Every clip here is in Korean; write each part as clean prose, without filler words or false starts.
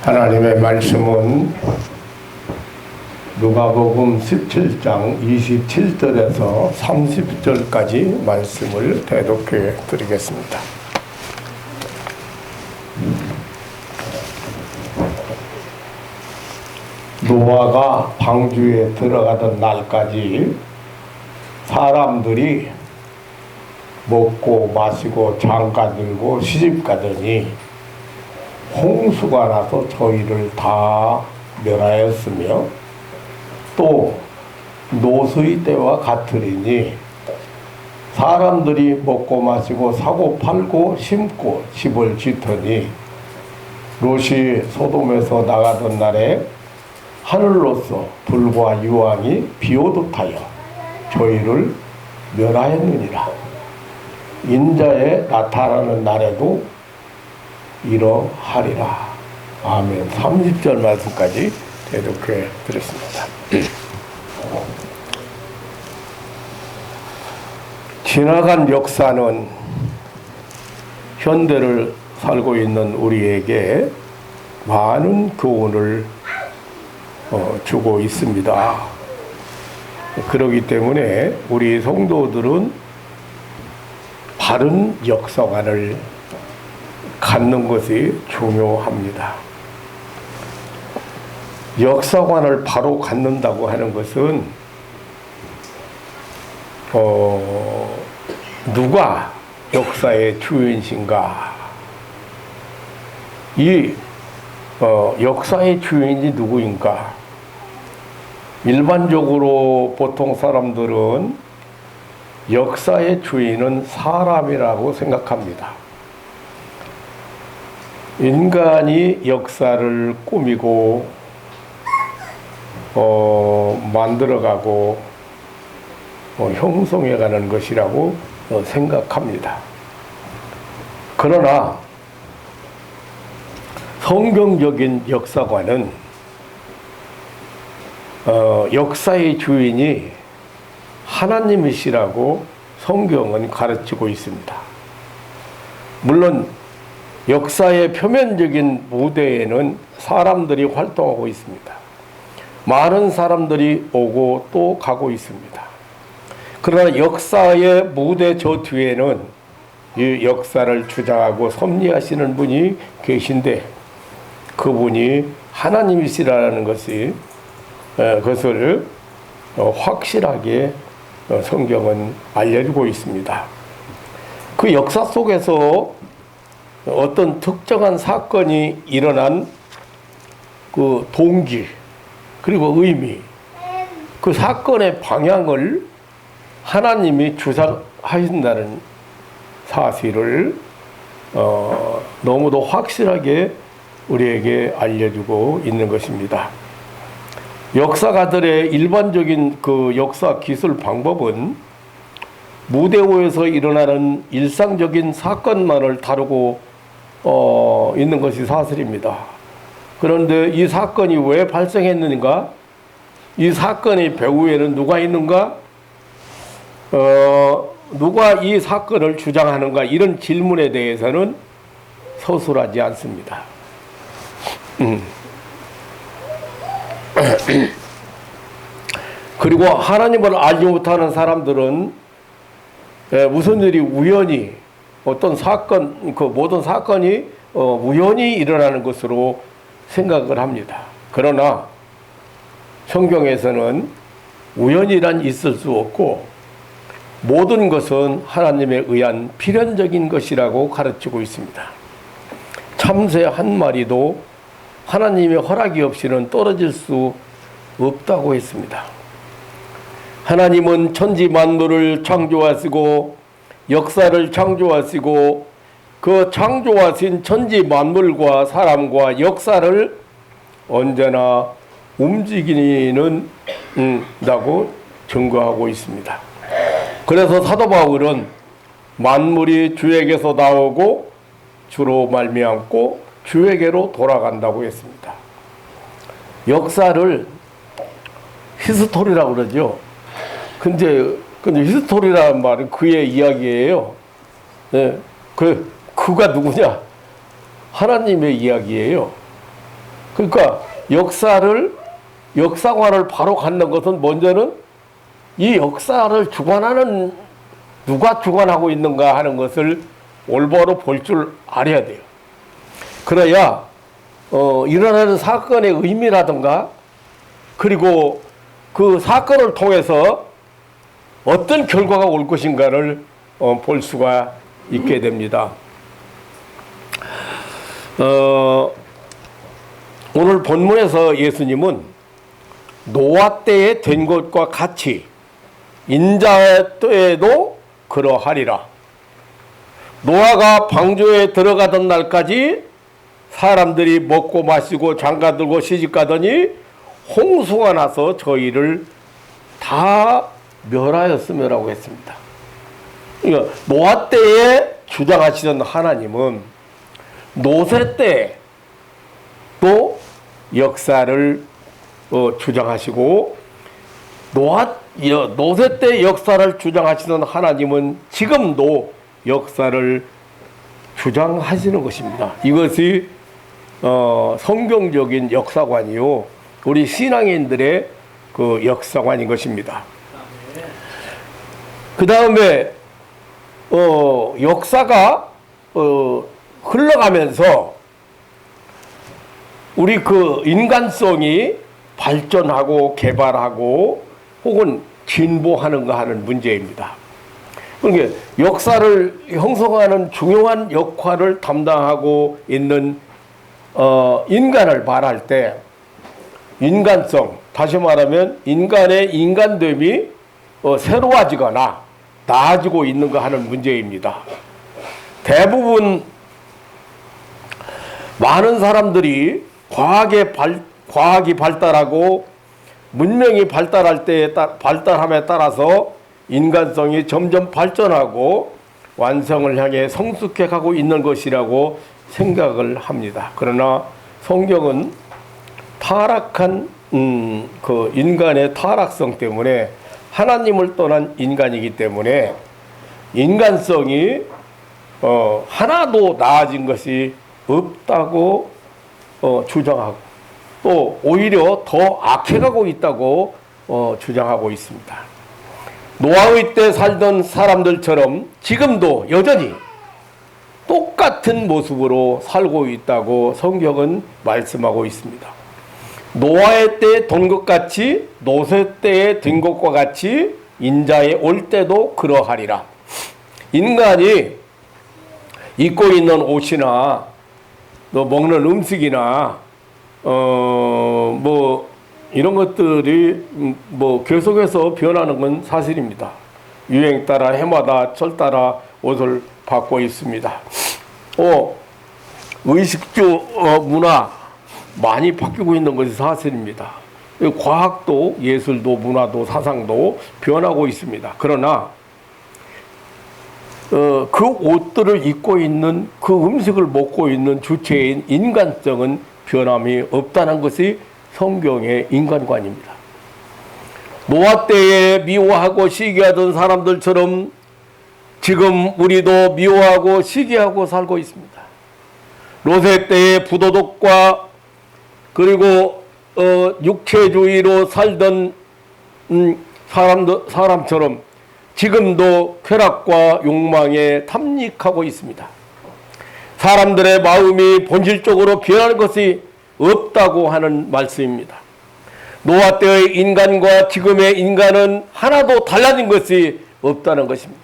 하나님의 말씀은 누가복음 17장 27절에서 30절까지 말씀을 대독해 드리겠습니다. 노아가 방주에 들어가던 날까지 사람들이 먹고 마시고 장가 들고 시집 가더니 홍수가 나서 저희를 다 멸하였으며 또 노수의 때와 같으리니 사람들이 먹고 마시고 사고 팔고 심고 집을 짓더니 롯이 소돔에서 나가던 날에 하늘로서 불과 유황이 비오듯 하여 저희를 멸하였느니라. 인자의 나타나는 날에도 이러하리라. 아멘. 30절 말씀까지 대독해 드렸습니다. 지나간 역사는 현대를 살고 있는 우리에게 많은 교훈을 주고 있습니다. 그렇기 때문에 우리 성도들은 바른 역사관을 갖는 것이 중요합니다. 역사관을 바로 갖는다고 하는 것은 누가 역사의 주인인가, 이 역사의 주인이 누구인가. 일반적으로 보통 사람들은 역사의 주인은 사람이라고 생각합니다. 인간이 역사를 꾸미고 만들어가고 형성해가는 것이라고 생각합니다. 그러나 성경적인 역사관은 역사의 주인이 하나님이시라고 성경은 가르치고 있습니다. 물론 역사의 표면적인 무대에는 사람들이 활동하고 있습니다. 많은 사람들이 오고 또 가고 있습니다. 그러나 역사의 무대 저 뒤에는 이 역사를 주장하고 섭리하시는 분이 계신데 그분이 하나님이시라는 것을 확실하게 성경은 알려주고 있습니다. 그 역사 속에서 어떤 특정한 사건이 일어난 그 동기 그리고 의미, 그 사건의 방향을 하나님이 주장하신다는 사실을 너무도 확실하게 우리에게 알려주고 있는 것입니다. 역사가들의 일반적인 그 역사 기술 방법은 무대 위에서 일어나는 일상적인 사건만을 다루고 있는 것이 사실입니다. 그런데 이 사건이 왜 발생했는가? 이 사건의 배후에는 누가 있는가? 누가 이 사건을 주장하는가? 이런 질문에 대해서는 서술하지 않습니다. 그리고 하나님을 알지 못하는 사람들은 무슨 일이 우연히 어떤 사건, 그 모든 사건이 우연히 일어나는 것으로 생각을 합니다. 그러나 성경에서는 우연이란 있을 수 없고 모든 것은 하나님에 의한 필연적인 것이라고 가르치고 있습니다. 참새 한 마리도 하나님의 허락이 없이는 떨어질 수 없다고 했습니다. 하나님은 천지 만물을 창조하시고 역사를 창조하시고 그 창조하신 천지 만물과 사람과 역사를 언제나 움직이는 다고 증거하고 있습니다. 그래서 사도 바울은 만물이 주에게서 나오고 주로 말미암고 주에게로 돌아간다고 했습니다. 역사를 히스토리라고 그러죠. 근데 히스토리라는 말은 그의 이야기예요. 네, 그가 누구냐? 하나님의 이야기예요. 그러니까 역사관을 바로 갖는 것은 먼저는 이 역사를 주관하는 누가 주관하고 있는가 하는 것을 올바로 볼 줄 알아야 돼요. 그래야 일어나는 사건의 의미라든가 그리고 그 사건을 통해서 어떤 결과가 올 것인가를 볼 수가 있게 됩니다. 오늘 본문에서 예수님은 노아 때에 된 것과 같이 인자 때에도 그러하리라. 노아가 방주에 들어가던 날까지 사람들이 먹고 마시고 장가들고 시집가더니 홍수가 나서 저희를 다 멸하였으며라고 했습니다. 그러니까 노아 때에 주장하시던 하나님은 노새 때 또 역사를 주장하시고 노새 때 역사를 주장하시던 하나님은 지금도 역사를 주장하시는 것입니다. 이것이 성경적인 역사관이요 우리 신앙인들의 그 역사관인 것입니다. 그 다음에 역사가 흘러가면서 우리 그 인간성이 발전하고 개발하고 혹은 진보하는가 하는 문제입니다. 그러니까 역사를 형성하는 중요한 역할을 담당하고 있는 인간을 말할 때 인간성, 다시 말하면 인간의 인간됨이 새로워지거나 나아지고 있는가 하는 문제입니다. 대부분 많은 사람들이 과학이 발달하고 문명이 발달함에 따라서 인간성이 점점 발전하고 완성을 향해 성숙해 가고 있는 것이라고 생각을 합니다. 그러나 성경은 타락한 그 인간의 타락성 때문에 하나님을 떠난 인간이기 때문에 인간성이 하나도 나아진 것이 없다고 주장하고 또 오히려 더 악해가고 있다고 주장하고 있습니다. 노아의 때 살던 사람들처럼 지금도 여전히 똑같은 모습으로 살고 있다고 성경은 말씀하고 있습니다. 노아의 때에 된 것 같이 노새 때에 된 것과 같이 인자에 올 때도 그러하리라. 인간이 입고 있는 옷이나 또 먹는 음식이나 뭐 이런 것들이 뭐 계속해서 변하는 건 사실입니다. 유행 따라 해마다 철 따라 옷을 바꿔 있습니다. 의식주 문화 많이 바뀌고 있는 것이 사실입니다. 과학도 예술도 문화도 사상도 변하고 있습니다. 그러나 그 옷들을 입고 있는 그 음식을 먹고 있는 주체인 인간성은 변함이 없다는 것이 성경의 인간관입니다. 노아 때에 미워하고 시기하던 사람들처럼 지금 우리도 미워하고 시기하고 살고 있습니다. 노새 때의 부도덕과 그리고 육체주의로 살던 사람처럼 지금도 쾌락과 욕망에 탐닉하고 있습니다. 사람들의 마음이 본질적으로 변하는 것이 없다고 하는 말씀입니다. 노아 때의 인간과 지금의 인간은 하나도 달라진 것이 없다는 것입니다.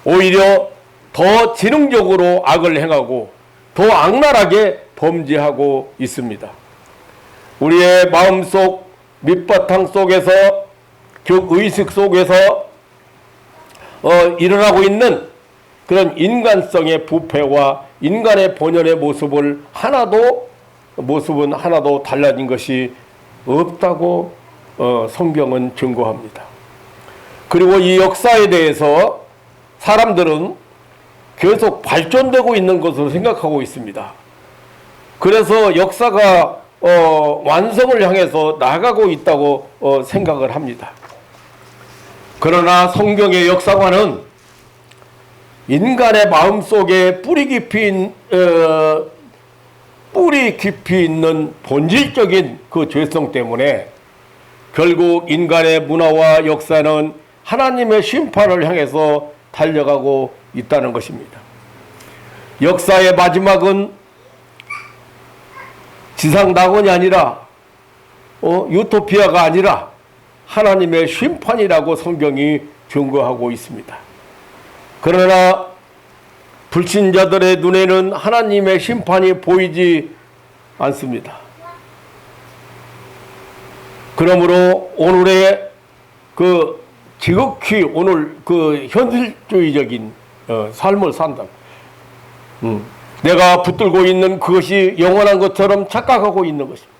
오히려 더 지능적으로 악을 행하고 더 악랄하게 범죄하고 있습니다. 우리의 마음속 밑바탕 속에서 즉 의식 속에서 일어나고 있는 그런 인간성의 부패와 인간의 본연의 모습은 하나도 달라진 것이 없다고 성경은 증거합니다. 그리고 이 역사에 대해서 사람들은 계속 발전되고 있는 것으로 생각하고 있습니다. 그래서 역사가 완성을 향해서 나아가고 있다고 생각을 합니다. 그러나 성경의 역사관은 인간의 마음속에 뿌리 깊이 뿌리 깊이 있는 본질적인 그 죄성 때문에 결국 인간의 문화와 역사는 하나님의 심판을 향해서 달려가고 있다는 것입니다. 역사의 마지막은 지상낙원이 아니라 유토피아가 아니라 하나님의 심판이라고 성경이 증거하고 있습니다. 그러나 불신자들의 눈에는 하나님의 심판이 보이지 않습니다. 그러므로 오늘의 그 지극히 오늘 그 현실주의적인 삶을 산다. 내가 붙들고 있는 그것이 영원한 것처럼 착각하고 있는 것입니다.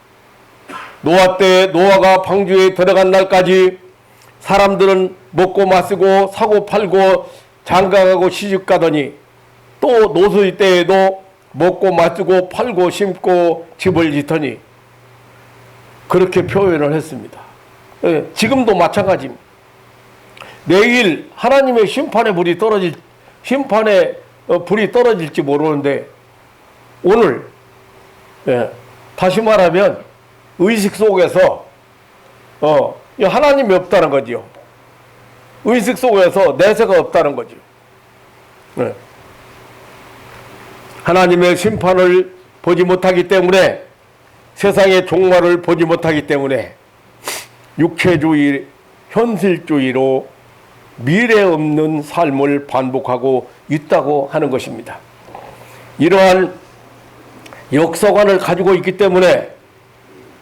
노아 때 노아가 방주에 들어간 날까지 사람들은 먹고 마시고 사고 팔고 장가가고 시집가더니 또 노소의 때에도 먹고 마시고 팔고 심고 집을 짓더니 그렇게 표현을 했습니다. 지금도 마찬가지입니다. 내일 하나님의 심판의 불이 떨어질지 모르는데 오늘 다시 말하면 의식 속에서 하나님이 없다는 거지요. 의식 속에서 내세가 없다는 거죠. 하나님의 심판을 보지 못하기 때문에 세상의 종말을 보지 못하기 때문에 육체주의, 현실주의로 미래 없는 삶을 반복하고 있다고 하는 것입니다. 이러한 역사관을 가지고 있기 때문에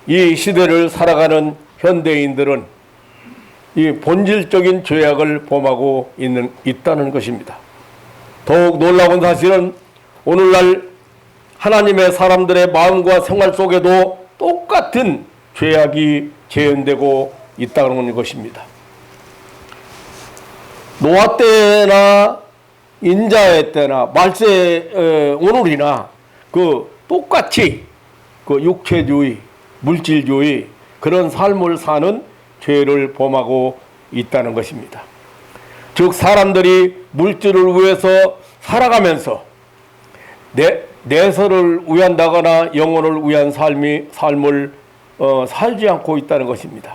이 시대를 살아가는 현대인들은 이 본질적인 죄악을 범하고 있다는 것입니다. 더욱 놀라운 사실은 오늘날 하나님의 사람들의 마음과 생활 속에도 똑같은 죄악이 재현되고 있다는 것입니다. 노아 때나 인자의 때나 말세 오늘이나 똑같이 육체주의, 물질주의 그런 삶을 사는 죄를 범하고 있다는 것입니다. 즉 사람들이 물질을 위해서 살아가면서 내서를 위한다거나 영혼을 위한 삶을 살지 않고 있다는 것입니다.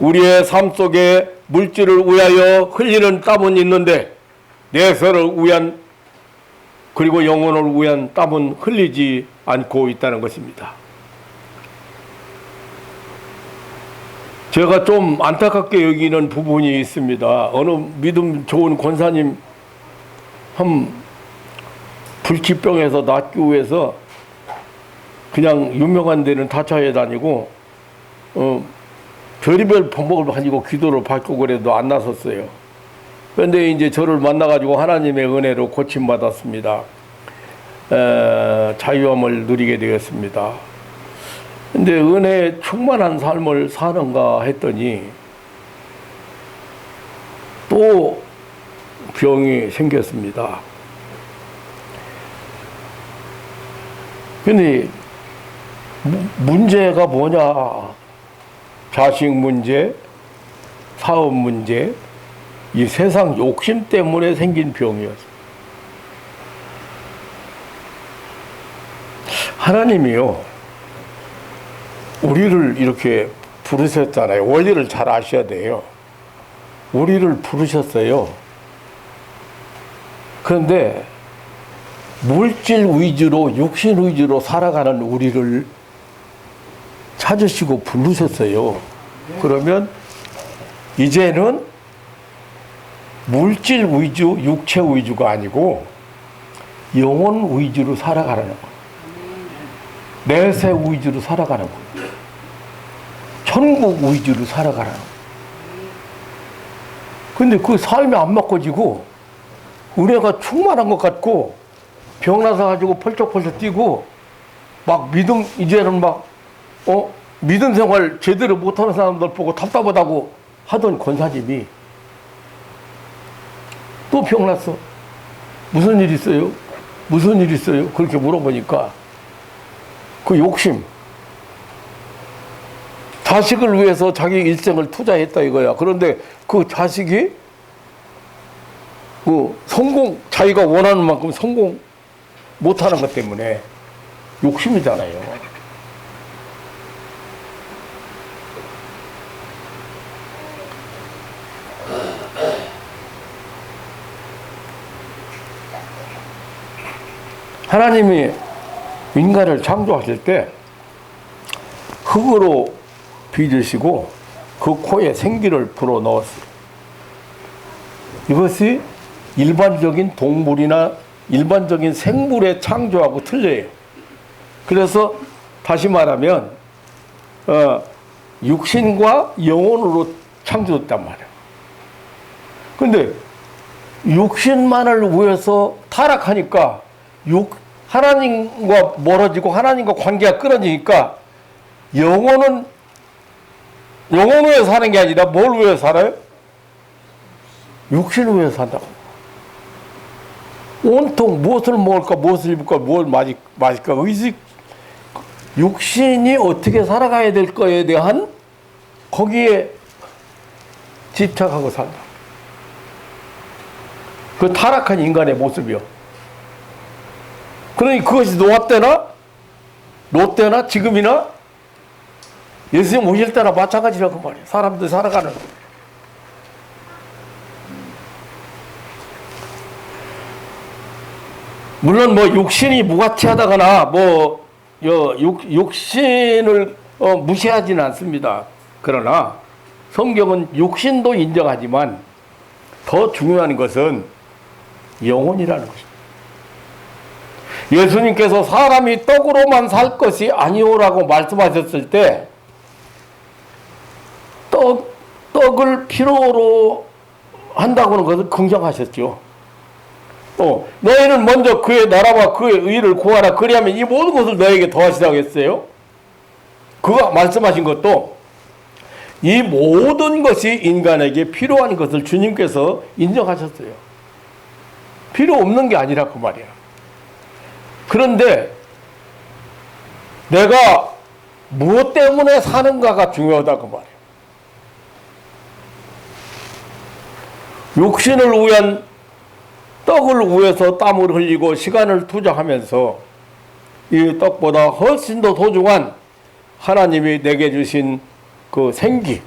우리의 삶 속에 물질을 위하여 흘리는 땀은 있는데 내서를 위한 그리고 영혼을 위한 땀은 흘리지 않고 있다는 것입니다. 제가 좀 안타깝게 여기는 부분이 있습니다. 어느 믿음 좋은 권사님 한 불치병에서 낫기 위해서 그냥 유명한 데는 다차에 다니고 별의별 방법을 가지고 기도를 받고 그래도 안 나섰어요. 그런데 이제 저를 만나가지고 하나님의 은혜로 고침받았습니다. 자유함을 누리게 되었습니다. 근데 은혜에 충만한 삶을 사는가 했더니 또 병이 생겼습니다. 근데 문제가 뭐냐? 자식 문제, 사업 문제, 이 세상 욕심 때문에 생긴 병이었어요. 하나님이요, 우리를 이렇게 부르셨잖아요. 원리를 잘 아셔야 돼요. 우리를 부르셨어요. 그런데 물질 위주로, 육신 위주로 살아가는 우리를 찾으시고 부르셨어요. 그러면 이제는 물질 위주, 육체 위주가 아니고 영혼 위주로 살아가라는 거예요. 내세 위주로 살아가는 거예요. 천국 위주로 살아가라는 거예요. 근데 그 삶이 안 바꿔지고 은혜가 충만한 것 같고 병나서 가지고 펄쩍펄쩍 뛰고 막 믿음, 이제는 막 믿음 생활 제대로 못하는 사람들 보고 답답하다고 하던 권사님이 또 병났어. 무슨 일 있어요? 무슨 일 있어요? 그렇게 물어보니까 그 욕심, 자식을 위해서 자기 일생을 투자했다 이거야. 그런데 그 자식이 성공, 자기가 원하는 만큼 성공 못하는 것 때문에 욕심이잖아요. 하나님이 인간을 창조하실 때 흙으로 빚으시고 그 코에 생기를 불어 넣었어요. 이것이 일반적인 동물이나 일반적인 생물의 창조하고 틀려요. 그래서 다시 말하면 육신과 영혼으로 창조됐단 말이에요. 근데 육신만을 위해서 타락하니까 하나님과 멀어지고 하나님과 관계가 끊어지니까 영혼은 영혼 위에 사는 게 아니라 뭘 위해 살아요? 육신을 위해 산다고. 온통 무엇을 먹을까, 무엇을 입을까, 뭘 마실까, 의식, 육신이 어떻게 살아가야 될 거에 대한 거기에 집착하고 산다. 그 타락한 인간의 모습이요. 그러니 그것이 롯때나 지금이나 예수님 오실 때나 마찬가지라고 말이에요. 사람들 살아가는. 물론 뭐 육신이 무가치하다거나 육신을 무시하지는 않습니다. 그러나 성경은 육신도 인정하지만 더 중요한 것은 영혼이라는 것입니다. 예수님께서 사람이 떡으로만 살 것이 아니오라고 말씀하셨을 때 떡을 필요로 한다고 하는 것을 긍정하셨죠. 너희는 먼저 그의 나라와 그의 의를 구하라. 그리하면 이 모든 것을 너에게 더하시라고 했어요. 그가 말씀하신 것도 이 모든 것이 인간에게 필요한 것을 주님께서 인정하셨어요. 필요 없는 게 아니라 그 말이야. 그런데 내가 무엇 때문에 사는가가 중요하다고 말이야. 육신을 위한 떡을 위해서 땀을 흘리고 시간을 투자하면서 이 떡보다 훨씬 더 소중한 하나님이 내게 주신 그 생기,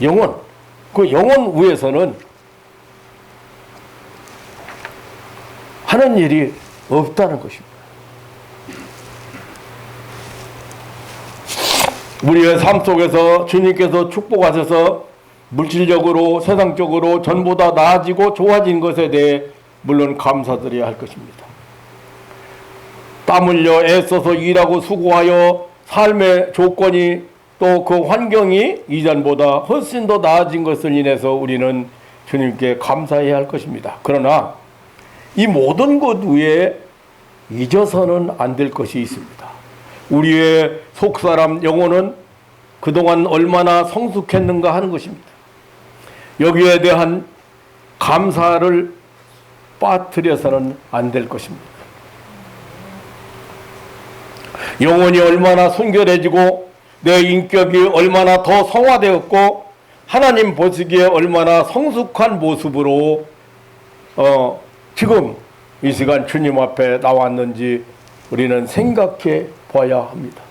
영혼, 그 영혼 위해서는 하는 일이 없다는 것입니다. 우리의 삶 속에서 주님께서 축복하셔서 물질적으로 세상적으로 전보다 나아지고 좋아진 것에 대해 물론 감사드려야 할 것입니다. 땀 흘려 애써서 일하고 수고하여 삶의 조건이 또 그 환경이 이전보다 훨씬 더 나아진 것을 인해서 우리는 주님께 감사해야 할 것입니다. 그러나 이 모든 것 위에 잊어서는 안 될 것이 있습니다. 우리의 속사람 영혼은 그동안 얼마나 성숙했는가 하는 것입니다. 여기에 대한 감사를 빠뜨려서는 안 될 것입니다. 영혼이 얼마나 순결해지고 내 인격이 얼마나 더 성화되었고 하나님 보시기에 얼마나 성숙한 모습으로 지금 이 시간 주님 앞에 나왔는지 우리는 생각해 봐야 합니다.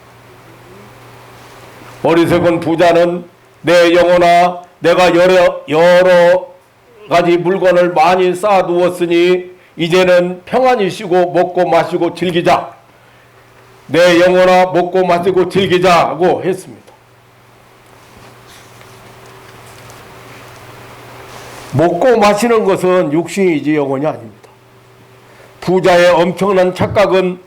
어리석은 부자는 내 영혼아 내가 여러 가지 물건을 많이 쌓아두었으니 이제는 평안히 쉬고 먹고 마시고 즐기자. 내 영혼아 먹고 마시고 즐기자고 했습니다. 먹고 마시는 것은 육신이지 영혼이 아닙니다. 부자의 엄청난 착각은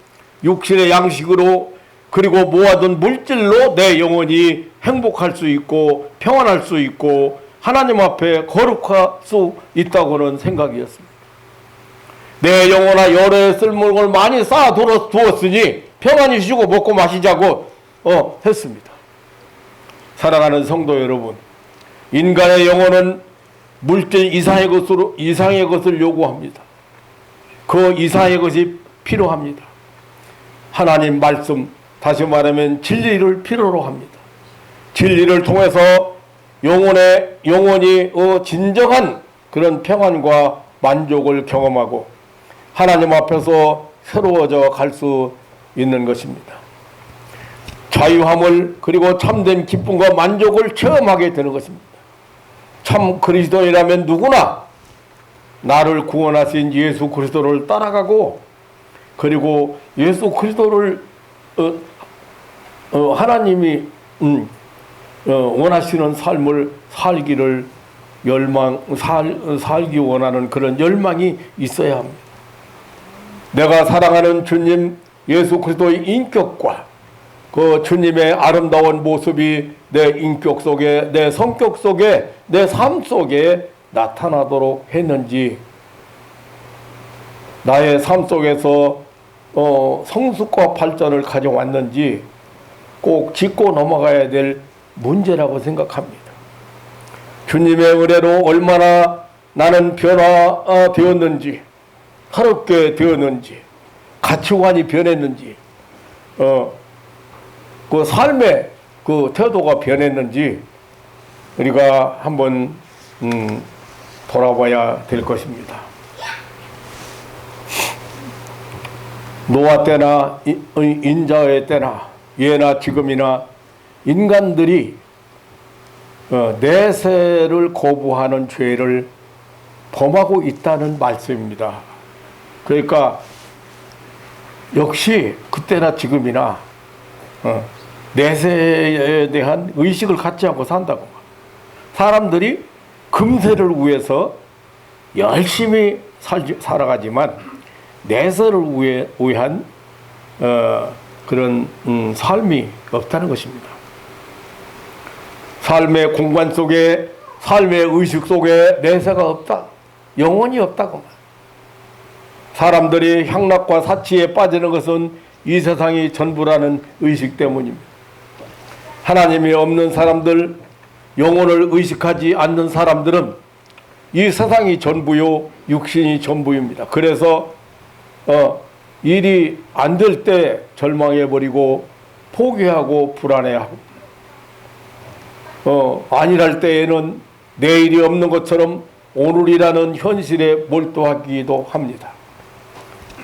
육신의 양식으로 그리고 모아둔 물질로 내 영혼이 행복할 수 있고 평안할 수 있고 하나님 앞에 거룩할 수 있다고는 생각이었습니다. 내 영혼아 여러 쓸 물건을 많이 쌓아 두었으니 평안히 쉬고 먹고 마시자고 했습니다. 사랑하는 성도 여러분, 인간의 영혼은 물질 이상의 것을 요구합니다. 그 이상의 것이 필요합니다. 하나님 말씀, 다시 말하면 진리를 필요로 합니다. 진리를 통해서 영혼이 진정한 그런 평안과 만족을 경험하고 하나님 앞에서 새로워져 갈 수 있는 것입니다. 자유함을 그리고 참된 기쁨과 만족을 체험하게 되는 것입니다. 참 그리스도인이라면 누구나 나를 구원하신 예수 그리스도를 따라가고 그리고 예수 그리스도를 하나님이 원하시는 삶을 살기를 살기 원하는 그런 열망이 있어야 합니다. 내가 사랑하는 주님 예수 그리스도의 인격과 그 주님의 아름다운 모습이 내 인격 속에, 내 성격 속에, 내 삶 속에 나타나도록 했는지, 나의 삶 속에서 성숙과 발전을 가져왔는지 꼭 짚고 넘어가야 될 문제라고 생각합니다. 주님의 은혜로 얼마나 나는 변화되었는지, 새롭게 되었는지, 가치관이 변했는지, 그 삶의 그 태도가 변했는지 우리가 한번 돌아봐야 될 것입니다. 노아 때나 인자의 때나 예나 지금이나 인간들이 내세를 거부하는 죄를 범하고 있다는 말씀입니다. 그러니까 역시 그때나 지금이나 내세에 대한 의식을 갖지 않고 산다고. 사람들이 금세를 위해서 열심히 살아가지만 내세를 위한 그런 삶이 없다는 것입니다. 삶의 공간 속에, 삶의 의식 속에 내세가 없다. 영혼이 없다고. 사람들이 향락과 사치에 빠지는 것은 이 세상이 전부라는 의식 때문입니다. 하나님이 없는 사람들, 영혼을 의식하지 않는 사람들은 이 세상이 전부요, 육신이 전부입니다. 그래서 일이 안 될 때 절망해버리고 포기하고 불안해하고, 아니랄 때에는 내일이 없는 것처럼 오늘이라는 현실에 몰두하기도 합니다.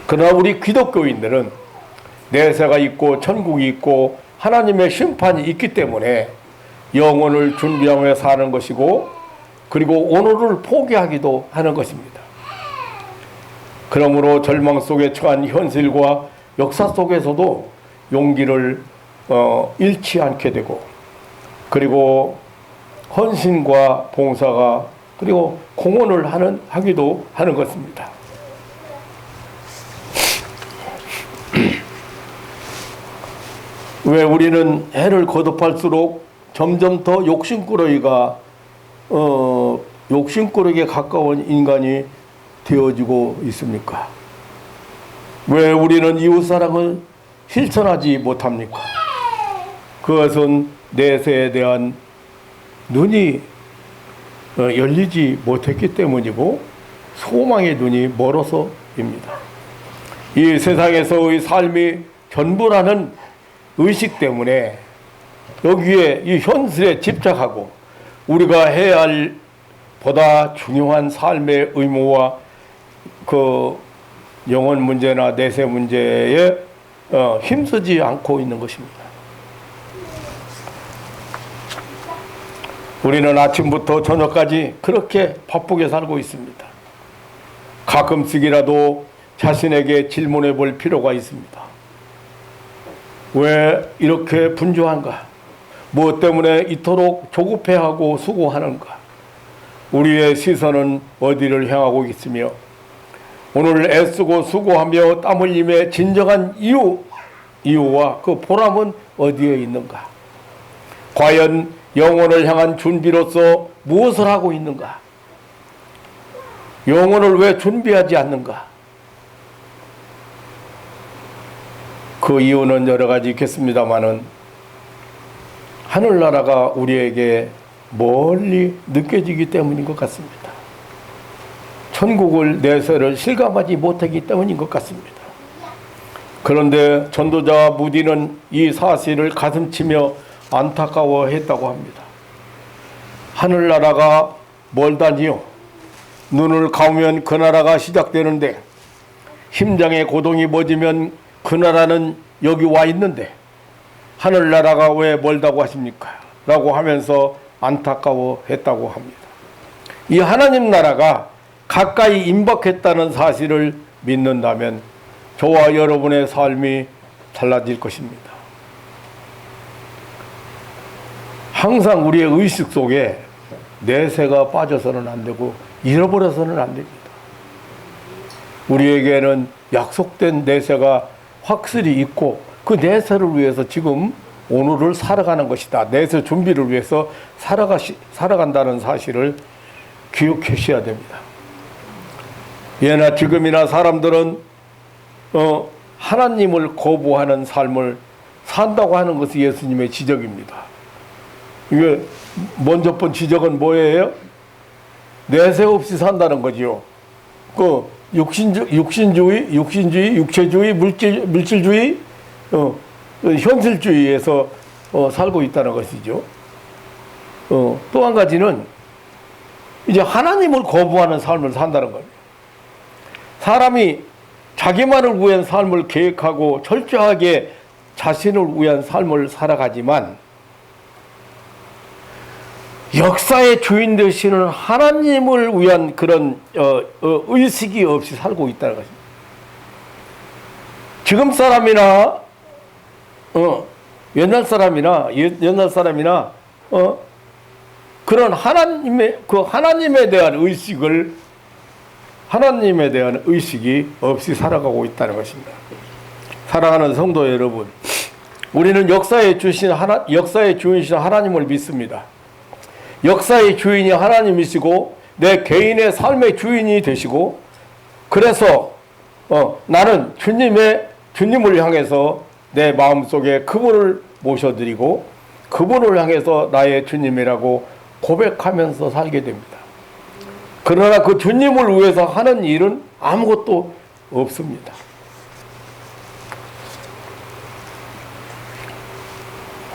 그러나 우리 기독교인들은 내세가 있고 천국이 있고 하나님의 심판이 있기 때문에 영혼을 준비하며 사는 것이고, 그리고 오늘을 포기하기도 하는 것입니다. 그러므로 절망 속에 처한 현실과 역사 속에서도 용기를 잃지 않게 되고, 그리고 헌신과 봉사가, 그리고 공헌을 하기도 하는 것입니다. 왜 우리는 해를 거듭할수록 점점 더 욕심꾸러기에 가까운 인간이 되어지고 있습니까? 왜 우리는 이웃사랑을 실천하지 못합니까? 그것은 내세에 대한 눈이 열리지 못했기 때문이고 소망의 눈이 멀어서입니다. 이 세상에서의 삶이 전부라는 의식 때문에 여기에 이 현실에 집착하고 우리가 해야 할 보다 중요한 삶의 의무와 그 영혼 문제나 내세 문제에 힘쓰지 않고 있는 것입니다. 우리는 아침부터 저녁까지 그렇게 바쁘게 살고 있습니다. 가끔씩이라도 자신에게 질문해 볼 필요가 있습니다. 왜 이렇게 분주한가? 무엇 때문에 이토록 조급해하고 수고하는가? 우리의 시선은 어디를 향하고 있으며 오늘 애쓰고 수고하며 땀 흘림의 진정한 이유와 그 보람은 어디에 있는가? 과연 영혼을 향한 준비로서 무엇을 하고 있는가? 영혼을 왜 준비하지 않는가? 그 이유는 여러 가지 있겠습니다마는 하늘나라가 우리에게 멀리 느껴지기 때문인 것 같습니다. 천국을 내세를 실감하지 못하기 때문인 것 같습니다. 그런데 전도자 무디는 이 사실을 가슴치며 안타까워했다고 합니다. 하늘나라가 멀다니요. 눈을 감으면 그 나라가 시작되는데 심장의 고동이 멎으면 그 나라는 여기 와 있는데 하늘나라가 왜 멀다고 하십니까? 라고 하면서 안타까워했다고 합니다. 이 하나님 나라가 가까이 임박했다는 사실을 믿는다면 저와 여러분의 삶이 달라질 것입니다. 항상 우리의 의식 속에 내세가 빠져서는 안 되고 잃어버려서는 안 됩니다. 우리에게는 약속된 내세가 확실히 있고 그 내세를 위해서 지금 오늘을 살아가는 것이다. 내세 준비를 위해서 살아간다는 사실을 기억하셔야 됩니다. 예나 지금이나 사람들은 하나님을 거부하는 삶을 산다고 하는 것이 예수님의 지적입니다. 이게 먼저 본 지적은 뭐예요? 내세 없이 산다는 거지요. 그 육신주의, 육체주의, 물질주의, 현실주의에서 살고 있다는 것이죠. 또 한 가지는 이제 하나님을 거부하는 삶을 산다는 거예요. 사람이 자기만을 위한 삶을 계획하고 철저하게 자신을 위한 삶을 살아가지만 역사의 주인 되시는 하나님을 위한 그런 의식이 없이 살고 있다는 것입니다. 지금 사람이나 옛날 사람이나 그런 하나님에 대한 의식이 없이 살아가고 있다는 것입니다. 사랑하는 성도 여러분, 우리는 역사의 주인이신 하나님을 믿습니다. 역사의 주인이 하나님이시고 내 개인의 삶의 주인이 되시고, 그래서 나는 주님을 향해서 내 마음속에 그분을 모셔드리고 그분을 향해서 나의 주님이라고 고백하면서 살게 됩니다. 그러나 그 주님을 위해서 하는 일은 아무것도 없습니다.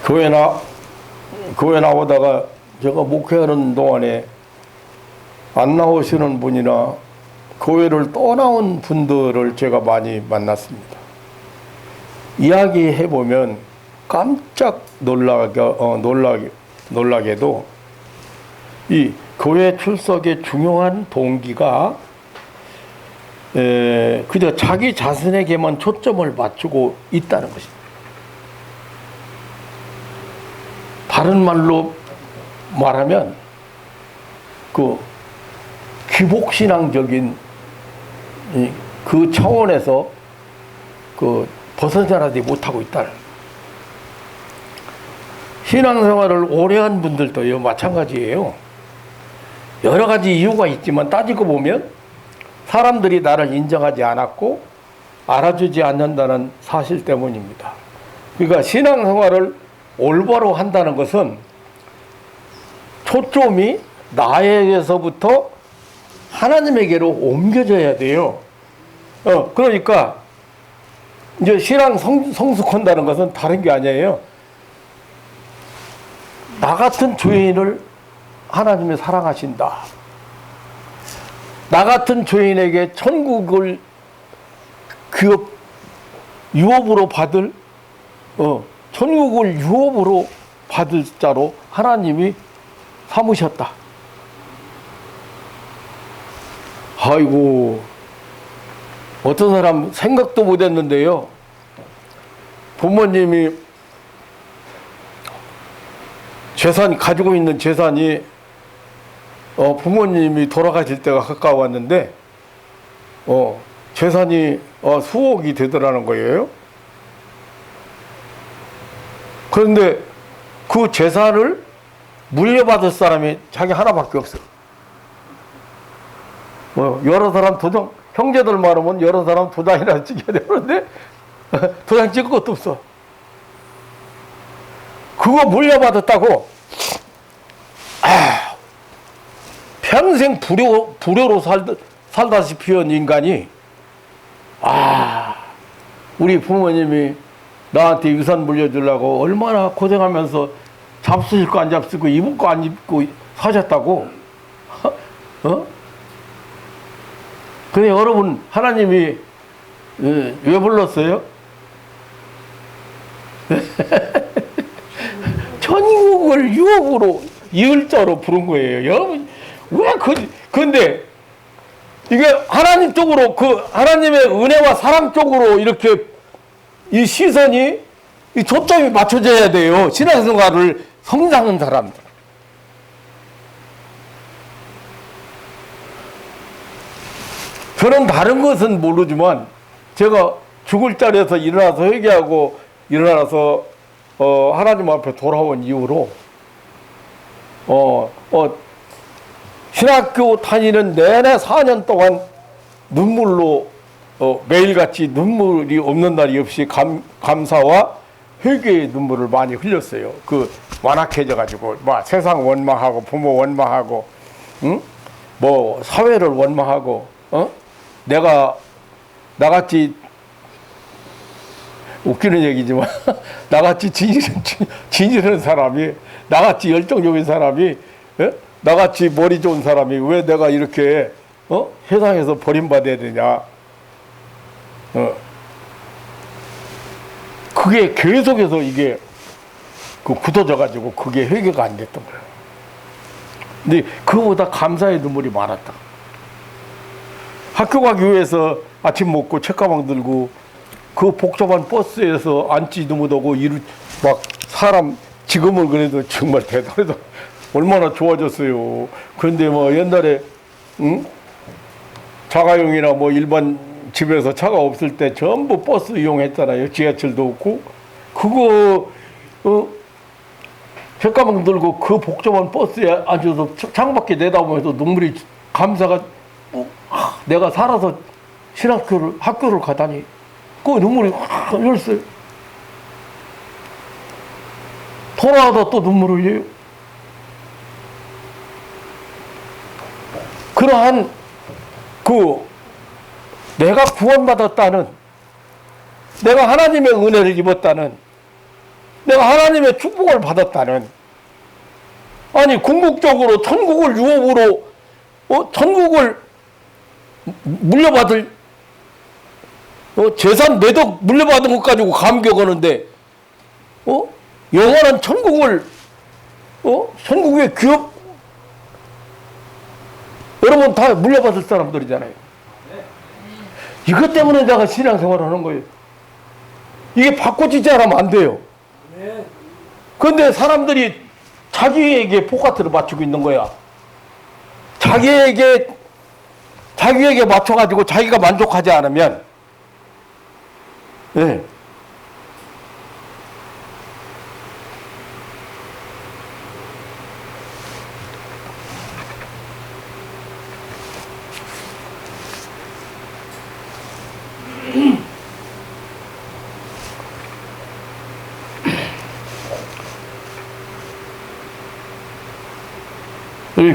교회 나오다가 제가 목회하는 동안에 안 나오시는 분이나 교회를 떠나온 분들을 제가 많이 만났습니다. 이야기해보면 깜짝 놀라게도 이 교회 출석의 중요한 동기가 그저 자기 자신에게만 초점을 맞추고 있다는 것입니다. 다른 말로 말하면 그 귀복신앙적인 그 차원에서 벗어나지 못하고 있다는. 신앙생활을 오래 한 분들도 마찬가지예요. 여러 가지 이유가 있지만 따지고 보면 사람들이 나를 인정하지 않았고 알아주지 않는다는 사실 때문입니다. 그러니까 신앙생활을 올바로 한다는 것은 초점이 나에게서부터 하나님에게로 옮겨져야 돼요. 그러니까 이제 신앙 성숙한다는 것은 다른 게 아니에요. 나 같은 죄인을 하나님이 사랑하신다. 나 같은 죄인에게 천국을 유업으로 받을 천국을 유업으로 받을 자로 하나님이 삼으셨다. 아이고, 어떤 사람 생각도 못했는데요. 부모님이 가지고 있는 재산이 부모님이 돌아가실 때가 가까웠는데 재산이 수억이 되더라는 거예요. 그런데 그 재산을 물려받을 사람이 자기 하나밖에 없어. 여러 사람 도장, 형제들 말하면 여러 사람 도장이나 찍어야 되는데 도장 찍을 것도 없어. 그거 물려받았다고 평생 불효로 살다시피 한 인간이 우리 부모님이 나한테 유산 물려주려고 얼마나 고생하면서 잡수실 거 안 잡수고 입을 거 안 입고 사셨다고. 근데 여러분, 하나님이 왜 불렀어요? 천국을 유혹으로 이을자로 부른 거예요. 여러분 왜 근데 이게 하나님 쪽으로 그 하나님의 은혜와 사랑 쪽으로 이렇게 이 시선이 이 초점이 맞춰져야 돼요. 신앙생활을 성장한 사람들. 저는 다른 것은 모르지만 제가 죽을 자리에서 일어나서 회개하고 일어나서 하나님 앞에 돌아온 이후로 신학교 다니는 내내 4년 동안 눈물로 매일같이 눈물이 없는 날이 없이 감사와 회개의 눈물을 많이 흘렸어요. 그 완악해져 가지고 뭐 세상 원망하고 부모 원망하고 응? 뭐 사회를 원망하고 내가 나같이 웃기는 얘기지만 나같이 진실한 사람이 나같이 열정적인 사람이 나같이 머리 좋은 사람이 왜 내가 이렇게 세상에서 버림받아야 되냐. 그게 계속해서 이게 굳어져 가지고 그게 회개가 안 됐던 거예요. 근데 그거보다 감사의 눈물이 많았다. 학교 가기 위해서 아침 먹고 책가방 들고 그 복잡한 버스에서 앉지도 못하고 막 사람 지금은 그래도 정말 대단하다. 얼마나 좋아졌어요. 그런데 뭐 옛날에 자가용이나 뭐 일반 집에서 차가 없을 때 전부 버스 이용했잖아요. 지하철도 없고 그거 책가방 들고 그 복잡한 버스에 앉아서 창밖에 내다보면서 눈물이 감사가 내가 살아서 학교를 가다니 그 눈물이 확 흘렀어요. 돌아와서 또 눈물을 흘려요. 그러한 내가 구원받았다는, 내가 하나님의 은혜를 입었다는, 내가 하나님의 축복을 받았다는, 아니 궁극적으로 천국을 유업으로 천국을 물려받을 재산 매덕 물려받은 것 가지고 감격하는데 영원한 천국을 천국의 기업 여러분 다 물려받을 사람들이잖아요. 이것 때문에 내가 신앙생활을 하는 거예요. 이게 바꿔지지 않으면 안 돼요. 그런데 사람들이 자기에게 포커스를 맞추고 있는 거야. 자기에게 맞춰가지고 자기가 만족하지 않으면 네.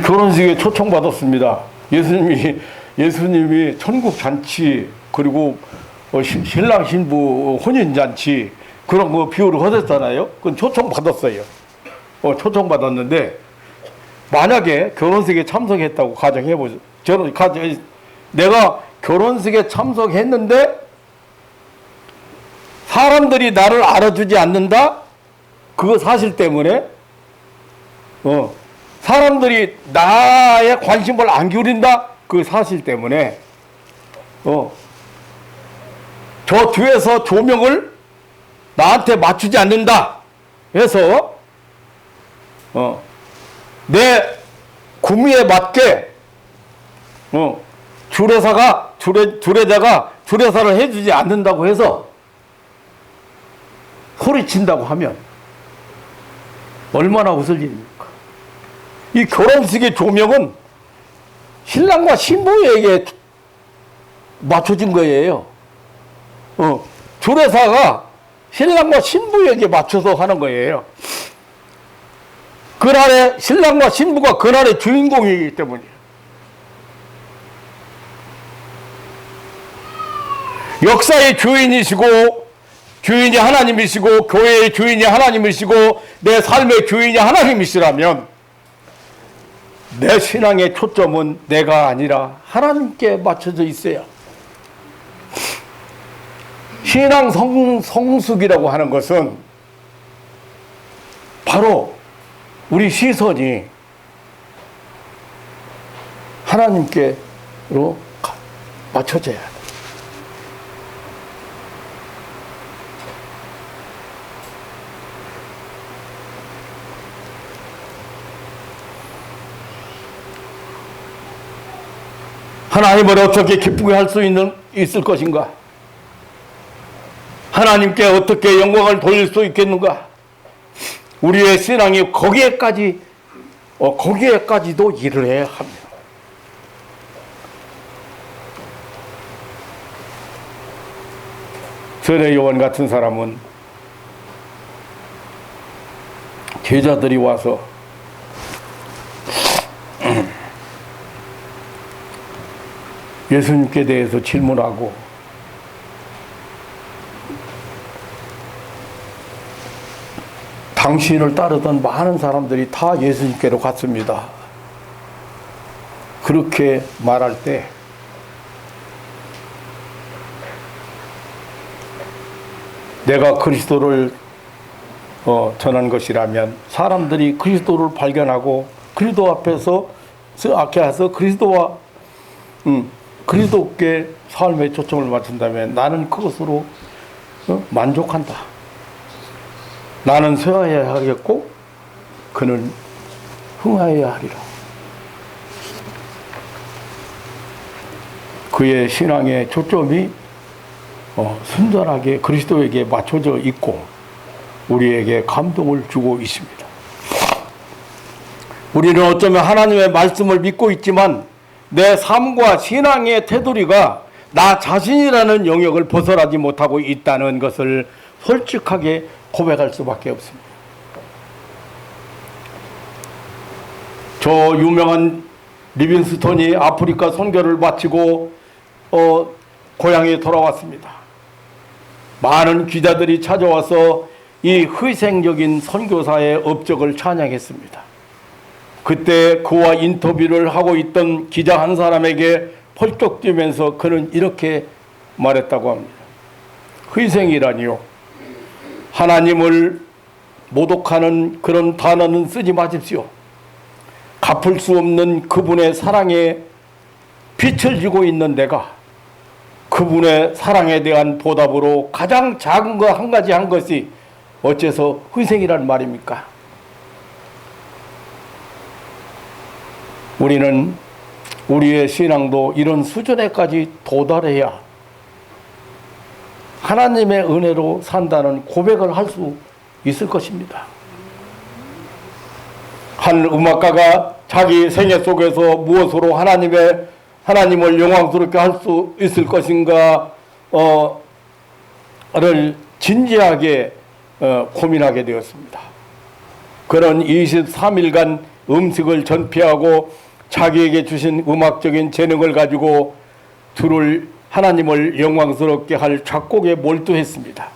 결혼식에 초청받았습니다. 예수님이 천국 잔치 그리고 신랑 신부 혼인 잔치 그런 거 비유를 하셨잖아요. 그건 초청받았어요. 초청받았는데 만약에 결혼식에 참석했다고 가정해보죠. 내가 결혼식에 참석했는데 사람들이 나를 알아주지 않는다? 그거 사실 때문에 사람들이 나의 관심을 안 기울인다? 그 사실 때문에 저 뒤에서 조명을 나한테 맞추지 않는다 해서 내 구미에 맞게 주례자가 주례사를 해주지 않는다고 해서 소리친다고 하면 얼마나 웃을 일입니까? 이 결혼식의 조명은 신랑과 신부에게 맞춰진 거예요. 주례사가 신랑과 신부에게 맞춰서 하는 거예요. 그날에 신랑과 신부가 그날의 주인공이기 때문이에요. 역사의 주인이시고 주인이 하나님이시고 교회의 주인이 하나님이시고 내 삶의 주인이 하나님이시라면 내 신앙의 초점은 내가 아니라 하나님께 맞춰져 있어야. 신앙 성숙이라고 하는 것은 바로 우리 시선이 하나님께로 맞춰져야 돼. 하나님을 어떻게 기쁘게 할 수 있을 것인가? 하나님께 어떻게 영광을 돌릴 수 있겠는가? 우리의 신앙이 거기에까지도 일을 해야 합니다. 전에 요한 같은 사람은 제자들이 와서 예수님께 대해서 질문하고 당신을 따르던 많은 사람들이 다 예수님께로 갔습니다. 그렇게 말할 때 내가 그리스도를 전한 것이라면 사람들이 그리스도를 발견하고 그리스도 앞에서 그리스도께 삶의 초점을 맞춘다면 나는 그것으로 만족한다. 나는 쇠하여야 하겠고 그는 흥하여야 하리라. 그의 신앙의 초점이 순전하게 그리스도에게 맞춰져 있고 우리에게 감동을 주고 있습니다. 우리는 어쩌면 하나님의 말씀을 믿고 있지만 내 삶과 신앙의 테두리가 나 자신이라는 영역을 벗어나지 못하고 있다는 것을 솔직하게 고백할 수밖에 없습니다. 저 유명한 리빙스턴이 아프리카 선교를 마치고 고향에 돌아왔습니다. 많은 기자들이 찾아와서 이 희생적인 선교사의 업적을 찬양했습니다. 그때 그와 인터뷰를 하고 있던 기자 한 사람에게 펄쩍 뛰면서 그는 이렇게 말했다고 합니다. 희생이라니요, 하나님을 모독하는 그런 단어는 쓰지 마십시오. 갚을 수 없는 그분의 사랑에 빛을 지고 있는 내가 그분의 사랑에 대한 보답으로 가장 작은 거 한 가지 한 것이 어째서 희생이란 말입니까? 우리는 우리의 신앙도 이런 수준에까지 도달해야 하나님의 은혜로 산다는 고백을 할 수 있을 것입니다. 한 음악가가 자기 생애 속에서 무엇으로 하나님을 영광스럽게 할 수 있을 것인가를 진지하게 고민하게 되었습니다. 그런 23일간 음식을 전폐하고 자기에게 주신 음악적인 재능을 가지고 하나님을 영광스럽게 할 작곡에 몰두했습니다.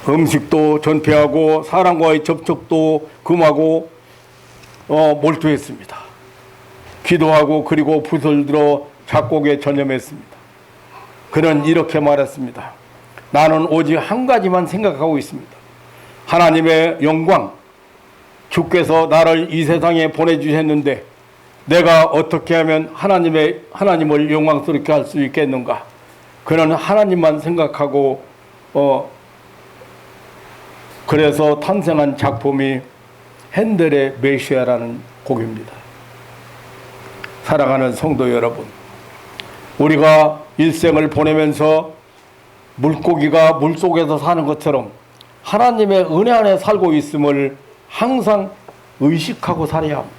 음식도 전폐하고 사람과의 접촉도 금하고 몰두했습니다. 기도하고 그리고 붓을 들어 작곡에 전념했습니다. 그는 이렇게 말했습니다. 나는 오직 한 가지만 생각하고 있습니다. 하나님의 영광, 주께서 나를 이 세상에 보내주셨는데 내가 어떻게 하면 하나님을 영광스럽게 할 수 있겠는가? 그는 하나님만 생각하고 그래서 탄생한 작품이 핸델의 메시아라는 곡입니다. 사랑하는 성도 여러분, 우리가 일생을 보내면서 물고기가 물속에서 사는 것처럼 하나님의 은혜 안에 살고 있음을 항상 의식하고 살아야 합니다.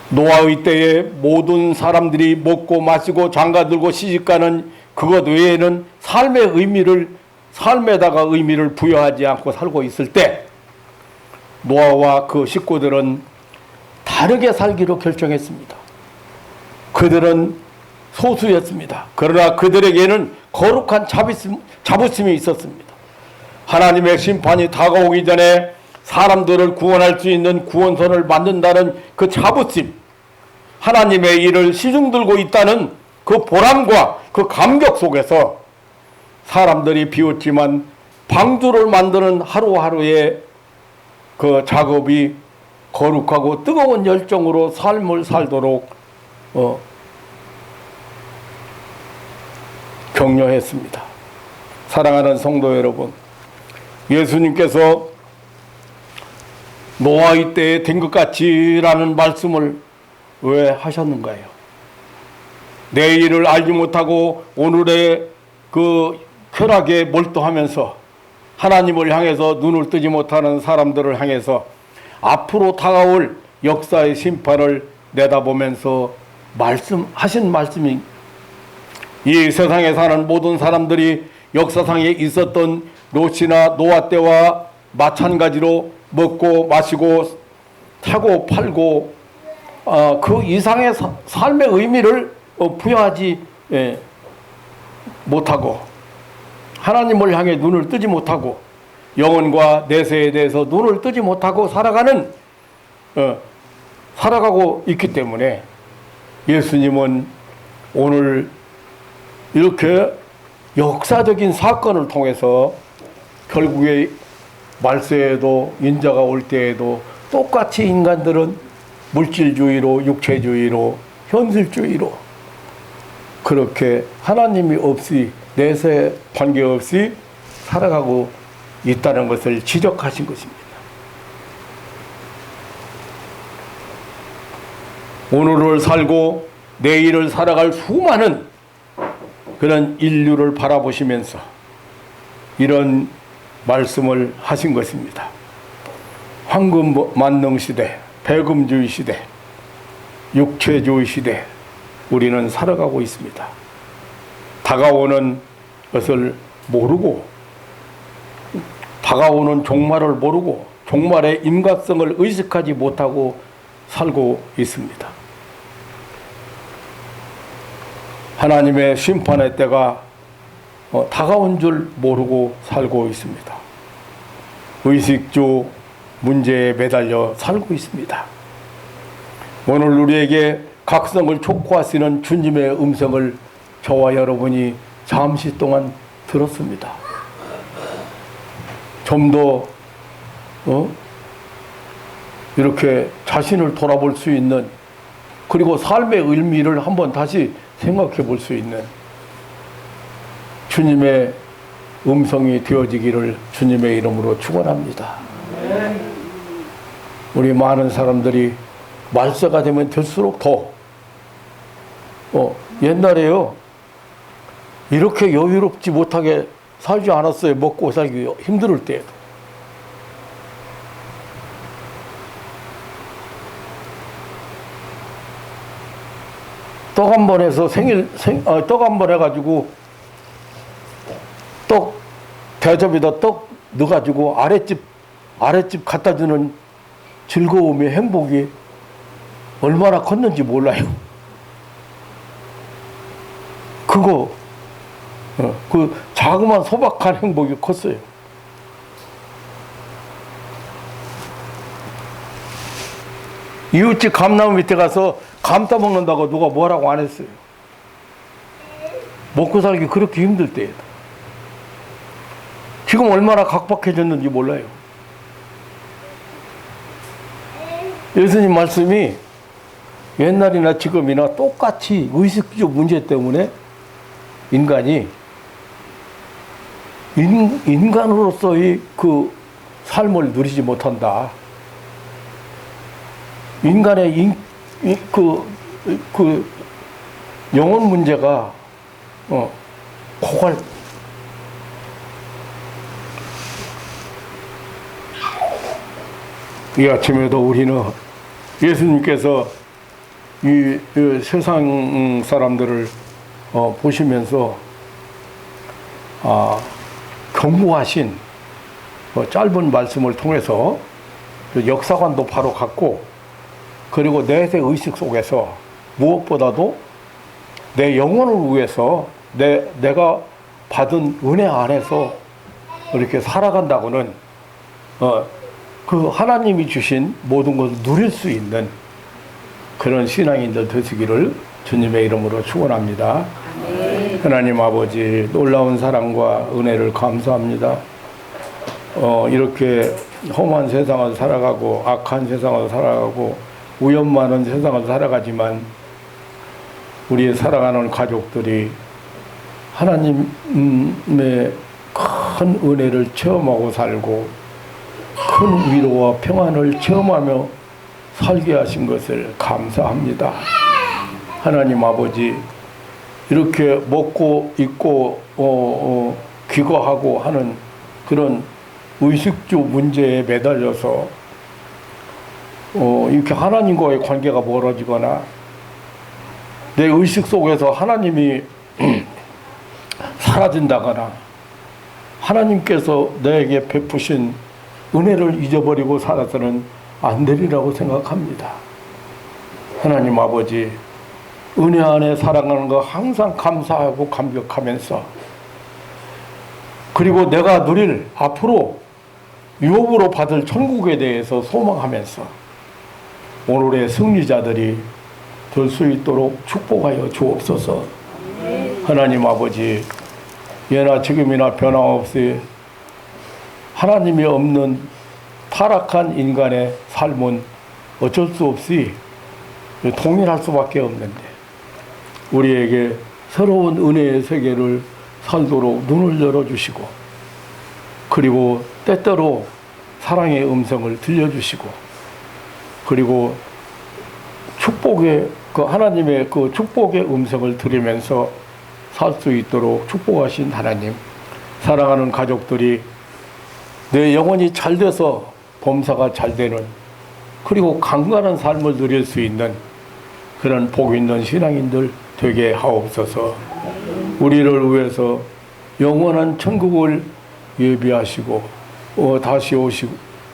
노아의 때에 모든 사람들이 먹고 마시고 장가들고 시집가는 그것 외에는 삶에다가 의미를 부여하지 않고 살고 있을 때 노아와 그 식구들은 다르게 살기로 결정했습니다. 그들은 소수였습니다. 그러나 그들에게는 거룩한 자부심이 있었습니다. 하나님의 심판이 다가오기 전에 사람들을 구원할 수 있는 구원선을 만든다는 그 자부심, 하나님의 일을 시중들고 있다는 그 보람과 그 감격 속에서 사람들이 비웃지만 방주를 만드는 하루하루의 그 작업이 거룩하고 뜨거운 열정으로 삶을 살도록 격려했습니다. 사랑하는 성도 여러분, 예수님께서 노아의 때에 된 것 같이라는 말씀을 왜 하셨는가요? 내일을 알지 못하고 오늘의 그 쾌락에 몰두하면서 하나님을 향해서 눈을 뜨지 못하는 사람들을 향해서 앞으로 다가올 역사의 심판을 내다보면서 말씀하신 말씀이, 이 세상에 사는 모든 사람들이 역사상에 있었던 롯이나 노아 때와 마찬가지로 먹고 마시고 사고 팔고 그 이상의 삶의 의미를 부여하지 못하고 하나님을 향해 눈을 뜨지 못하고 영혼과 내세에 대해서 눈을 뜨지 못하고 살아가고 있기 때문에 예수님은 오늘 이렇게 역사적인 사건을 통해서 결국에 말세에도 인자가 올 때에도 똑같이 인간들은 물질주의로, 육체주의로, 현실주의로 그렇게 하나님이 없이 내세 관계없이 살아가고 있다는 것을 지적하신 것입니다. 오늘을 살고 내일을 살아갈 수많은 그런 인류를 바라보시면서 이런 말씀을 하신 것입니다. 황금 만능 시대, 배금주의 시대, 육체주의 시대 우리는 살아가고 있습니다. 다가오는 것을 모르고 다가오는 종말을 모르고 종말의 임각성을 의식하지 못하고 살고 있습니다. 하나님의 심판의 때가 다가온 줄 모르고 살고 있습니다. 의식주 문제에 매달려 살고 있습니다. 오늘 우리에게 각성을 촉구하시는 주님의 음성을 저와 여러분이 잠시 동안 들었습니다. 좀 더 이렇게 자신을 돌아볼 수 있는, 그리고 삶의 의미를 한번 다시 생각해 볼 수 있는 주님의 음성이 되어지기를 주님의 이름으로 축원합니다. 우리 많은 사람들이 말세가 되면 될수록 더 옛날에요 이렇게 여유롭지 못하게 살지 않았어요. 먹고 살기 힘들 때에도. 떡 한 번 해서 떡 한 번 해가지고 떡 대접에다 떡 넣어가지고 아랫집 갖다 주는 즐거움의 행복이 얼마나 컸는지 몰라요. 그 자그마한 소박한 행복이 컸어요. 이웃집 감나무 밑에 가서 감 따먹는다고 누가 뭐라고 안 했어요. 먹고 살기 그렇게 힘들 때에도. 지금 얼마나 각박해졌는지 몰라요. 예수님 말씀이 옛날이나 지금이나 똑같이 의식적 문제 때문에 인간이 인간으로서의 그 삶을 누리지 못한다. 인간의 그 영혼 문제가 고갈. 이 아침에도 우리는 예수님께서 이 세상 사람들을 보시면서 경고하신 짧은 말씀을 통해서 역사관도 바로 갖고, 그리고 내세 의식 속에서 무엇보다도 내 영혼을 위해서 내가 받은 은혜 안에서 이렇게 살아간다고는 그 하나님이 주신 모든 것을 누릴 수 있는 그런 신앙인들 되시기를 주님의 이름으로 축원합니다. 하나님 아버지, 놀라운 사랑과 은혜를 감사합니다. 이렇게 험한 세상을 살아가고 악한 세상을 살아가고 위험 많은 세상을 살아가지만 우리의 사랑하는 가족들이 하나님의 큰 은혜를 체험하고 살고 큰 위로와 평안을 체험하며 살게 하신 것을 감사합니다. 하나님 아버지, 이렇게 먹고 입고 귀가하고 하는 그런 의식주 문제에 매달려서 이렇게 하나님과의 관계가 멀어지거나 내 의식 속에서 하나님이 사라진다거나 하나님께서 내게 베푸신 은혜를 잊어버리고 살아서는 안 되리라고 생각합니다. 하나님 아버지, 은혜 안에 살아가는 거 항상 감사하고 감격하면서, 그리고 내가 누릴 앞으로 유업으로 받을 천국에 대해서 소망하면서 오늘의 승리자들이 될 수 있도록 축복하여 주옵소서. 하나님 아버지, 예나 지금이나 변함없이 하나님이 없는 타락한 인간의 삶은 어쩔 수 없이 동일할 수밖에 없는데, 우리에게 새로운 은혜의 세계를 살도록 눈을 열어주시고, 그리고 때때로 사랑의 음성을 들려주시고, 그리고 축복의 하나님의 그 축복의 음성을 들으면서 살 수 있도록 축복하신 하나님, 사랑하는 가족들이 내 영혼이 잘 돼서 범사가 잘 되는, 그리고 강건한 삶을 누릴 수 있는 그런 복 있는 신앙인들 되게 하옵소서. 우리를 위해서 영원한 천국을 예비하시고 다시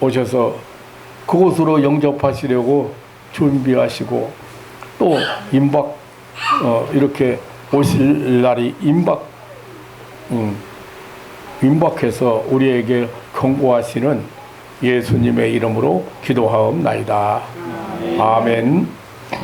오셔서 그곳으로 영접하시려고 준비하시고, 또 이렇게 오실 날이 임박해서 우리에게 경고하시는 예수님의 이름으로 기도하옵나이다. 아멘.